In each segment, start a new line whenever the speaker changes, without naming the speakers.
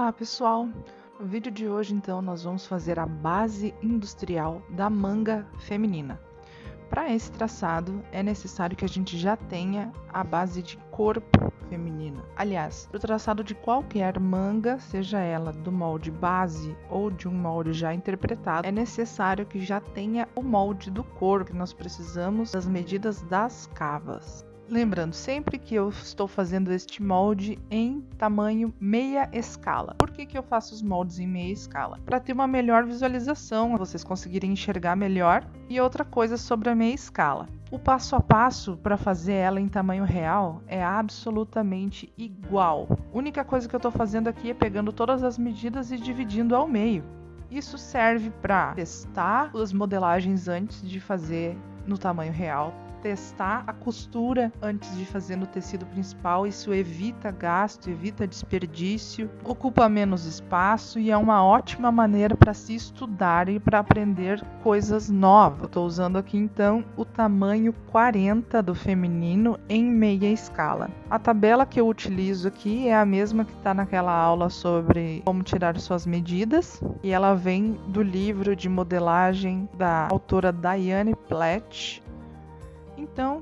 Olá pessoal, no vídeo de hoje então nós vamos fazer a base industrial da manga feminina. Para esse traçado é necessário que a gente já tenha a base de corpo feminino. Aliás, para o traçado de qualquer manga, seja ela do molde base ou de um molde já interpretado, é necessário que já tenha o molde do corpo, que nós precisamos das medidas das cavas. Lembrando sempre que eu estou fazendo este molde em tamanho meia escala. Por que eu faço os moldes em meia escala? Para ter uma melhor visualização, vocês conseguirem enxergar melhor. E outra coisa sobre a meia escala. O passo a passo para fazer ela em tamanho real é absolutamente igual. A única coisa que eu estou fazendo aqui é pegando todas as medidas e dividindo ao meio. Isso serve para testar as modelagens antes de fazer no tamanho real. Testar a costura antes de fazer no tecido principal, isso evita gasto, evita desperdício, ocupa menos espaço e é uma ótima maneira para se estudar e para aprender coisas novas. Eu estou usando aqui então o tamanho 40 do feminino em meia escala. A tabela que eu utilizo aqui é a mesma que está naquela aula sobre como tirar suas medidas e ela vem do livro de modelagem da autora Diane Platt. Então,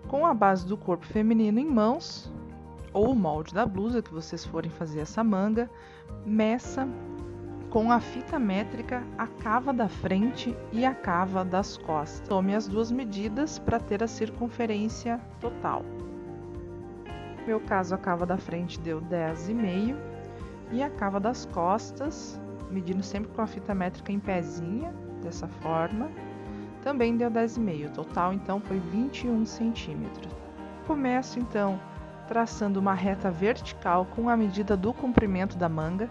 com a base do corpo feminino em mãos, ou o molde da blusa que vocês forem fazer essa manga, meça com a fita métrica a cava da frente e a cava das costas. Tome as duas medidas para ter a circunferência total. No meu caso, a cava da frente deu 10,5 e a cava das costas, medindo sempre com a fita métrica em pezinha, dessa forma, também deu 10,5. O total então foi 21 centímetros. Começo então traçando uma reta vertical com a medida do comprimento da manga.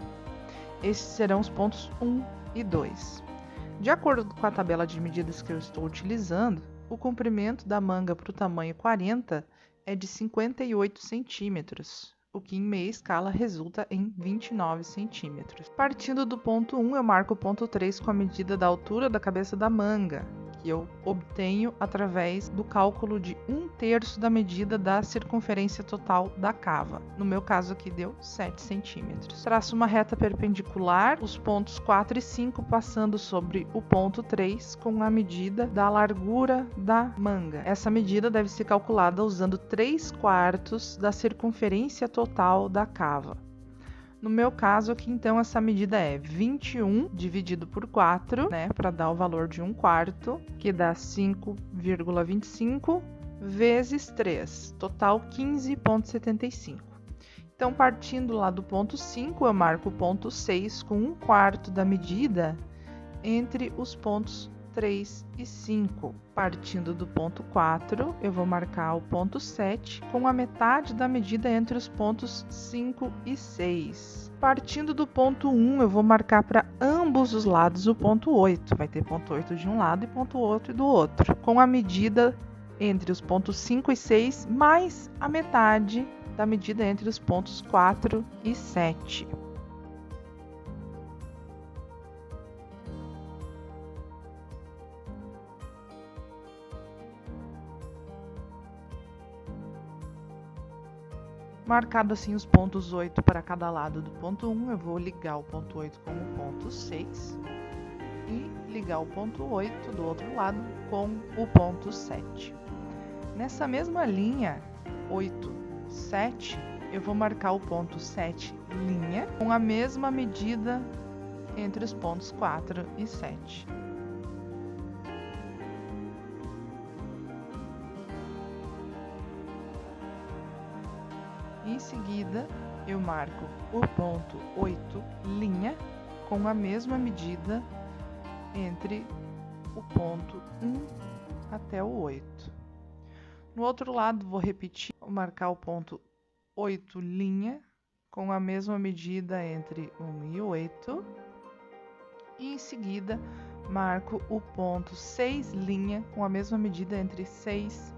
Esses serão os pontos 1 e 2. De acordo com a tabela de medidas que eu estou utilizando, o comprimento da manga para o tamanho 40 é de 58 centímetros, o que em meia escala resulta em 29 centímetros. Partindo do ponto 1, eu marco o ponto 3 com a medida da altura da cabeça da manga, que eu obtenho através do cálculo de 1/3 da medida da circunferência total da cava. No meu caso aqui deu 7 centímetros. Traço uma reta perpendicular, os pontos 4 e 5 passando sobre o ponto 3 com a medida da largura da manga. Essa medida deve ser calculada usando 3/4 da circunferência total da cava. No meu caso aqui, então, essa medida é 21 dividido por 4, né, para dar o valor de 1/4, que dá 5,25 vezes 3, total 15,75. Então, partindo lá do ponto 5, eu marco o ponto 6 com 1/4 da medida entre os pontos 3 e 5. Partindo do ponto 4, eu vou marcar o ponto 7 com a metade da medida entre os pontos 5 e 6. Partindo do ponto 1, eu vou marcar para ambos os lados o ponto 8. Vai ter ponto 8 de um lado e ponto 8 do outro, com a medida entre os pontos 5 e 6 mais a metade da medida entre os pontos 4 e 7. Marcado assim os pontos 8 para cada lado do ponto 1, eu vou ligar o ponto 8 com o ponto 6 e ligar o ponto 8 do outro lado com o ponto 7. Nessa mesma linha 8, 7, eu vou marcar o ponto 7 linha com a mesma medida entre os pontos 4 e 7. Em seguida, eu marco o ponto 8 linha com a mesma medida entre o ponto 1 até o 8. No outro lado, vou repetir, marcar o ponto 8 linha com a mesma medida entre 1 e 8. E em seguida, marco o ponto 6 linha com a mesma medida entre 6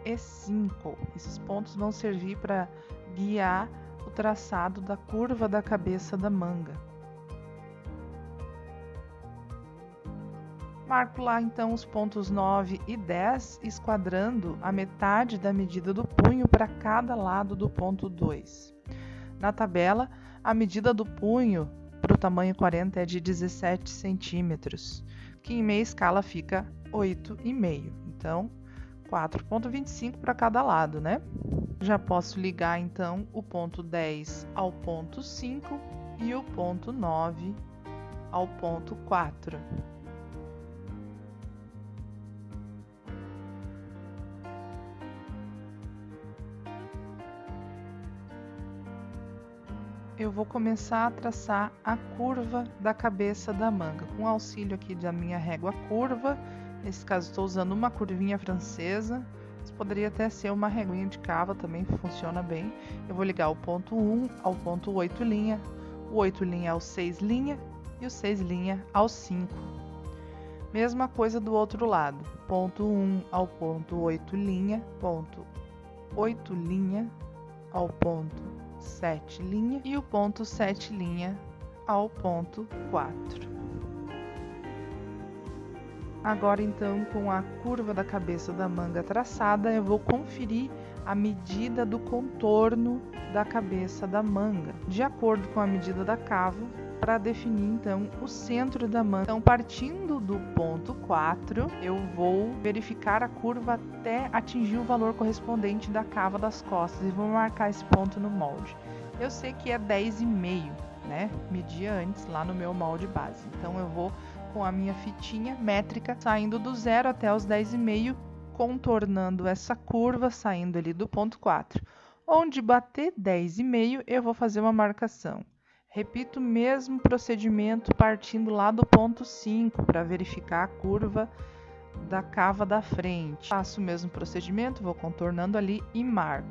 e 5. Esses pontos vão servir para guiar o traçado da curva da cabeça da manga. Marco lá então os pontos 9 e 10, esquadrando a metade da medida do punho para cada lado do ponto 2. Na tabela, A medida do punho para o tamanho 40 é de 17 centímetros, que em meia escala fica 8,5. Então, 4,25 para cada lado, né? Já posso ligar, então, o ponto 10 ao ponto 5 e o ponto 9 ao ponto 4. Eu vou começar a traçar a curva da cabeça da manga, com auxílio aqui da minha régua curva. Nesse caso estou usando uma curvinha francesa, isso poderia até ser uma reguinha de cava, também funciona bem. Eu vou ligar o ponto 1 ao ponto 8 linha, o 8 linha ao 6 linha e o 6 linha ao 5. Mesma coisa do outro lado, ponto 1 ao ponto 8 linha, ponto 8 linha ao ponto 7 linha e o ponto 7 linha ao ponto 4. Agora então, com a curva da cabeça da manga traçada, eu vou conferir a medida do contorno da cabeça da manga, de acordo com a medida da cava, para definir então o centro da manga. Então, partindo do ponto 4, eu vou verificar a curva até atingir o valor correspondente da cava das costas e vou marcar esse ponto no molde. Eu sei que é 10,5, né? Medi antes lá no meu molde base. Então, eu vou com a minha fitinha métrica saindo do 0 até os 10,5, contornando essa curva, saindo ali do ponto 4. Onde bater 10,5, eu vou fazer uma marcação. Repito o mesmo procedimento partindo lá do ponto 5 para verificar a curva da cava da frente. Faço o mesmo procedimento, vou contornando ali e marco.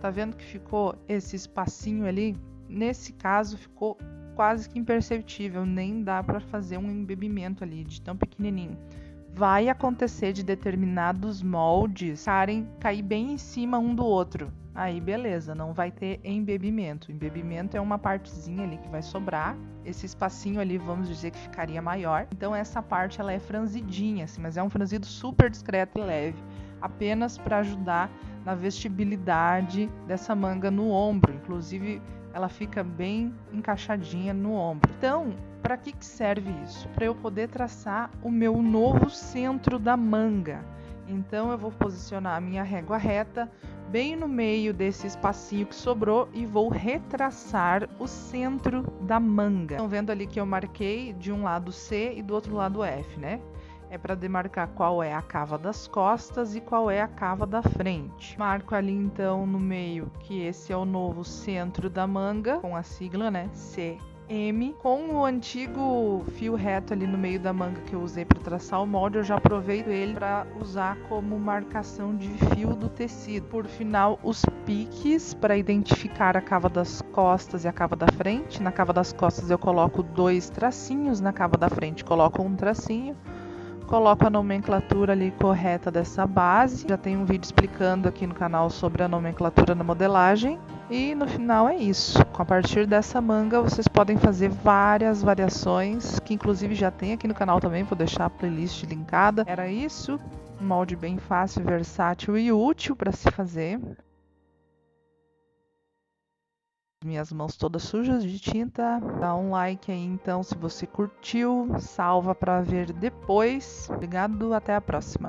Tá vendo que ficou esse espacinho ali? Nesse caso ficou quase que imperceptível, nem dá para fazer um embebimento ali de tão pequenininho. Vai acontecer de determinados moldes cair bem em cima um do outro. Aí beleza, não vai ter embebimento. Embebimento é uma partezinha ali que vai sobrar. Esse espacinho ali, vamos dizer que ficaria maior. Então essa parte ela é franzidinha, assim, mas é um franzido super discreto e leve, apenas para ajudar na vestibilidade dessa manga no ombro. Inclusive, ela fica bem encaixadinha no ombro. Então, para que serve isso? Para eu poder traçar o meu novo centro da manga. Então, eu vou posicionar a minha régua reta bem no meio desse espacinho que sobrou e vou retraçar o centro da manga. Estão vendo ali que eu marquei de um lado C e do outro lado F, né? É para demarcar qual é a cava das costas e qual é a cava da frente. Marco ali então no meio que esse é o novo centro da manga, com a sigla, né, CM. Com o antigo fio reto ali no meio da manga que eu usei para traçar o molde, eu já aproveito ele para usar como marcação de fio do tecido. Por final, os piques para identificar a cava das costas e a cava da frente. Na cava das costas eu coloco 2 tracinhos, na cava da frente coloco um tracinho. Coloco a nomenclatura ali correta dessa base. Já tem um vídeo explicando aqui no canal sobre a nomenclatura na modelagem. E no final é isso. A partir dessa manga vocês podem fazer várias variações, que inclusive já tem aqui no canal também, vou deixar a playlist linkada. Era isso, um molde bem fácil, versátil e útil para se fazer. Minhas mãos todas sujas de tinta. Dá um like aí então se você curtiu, salva para ver depois. Obrigado, até a próxima.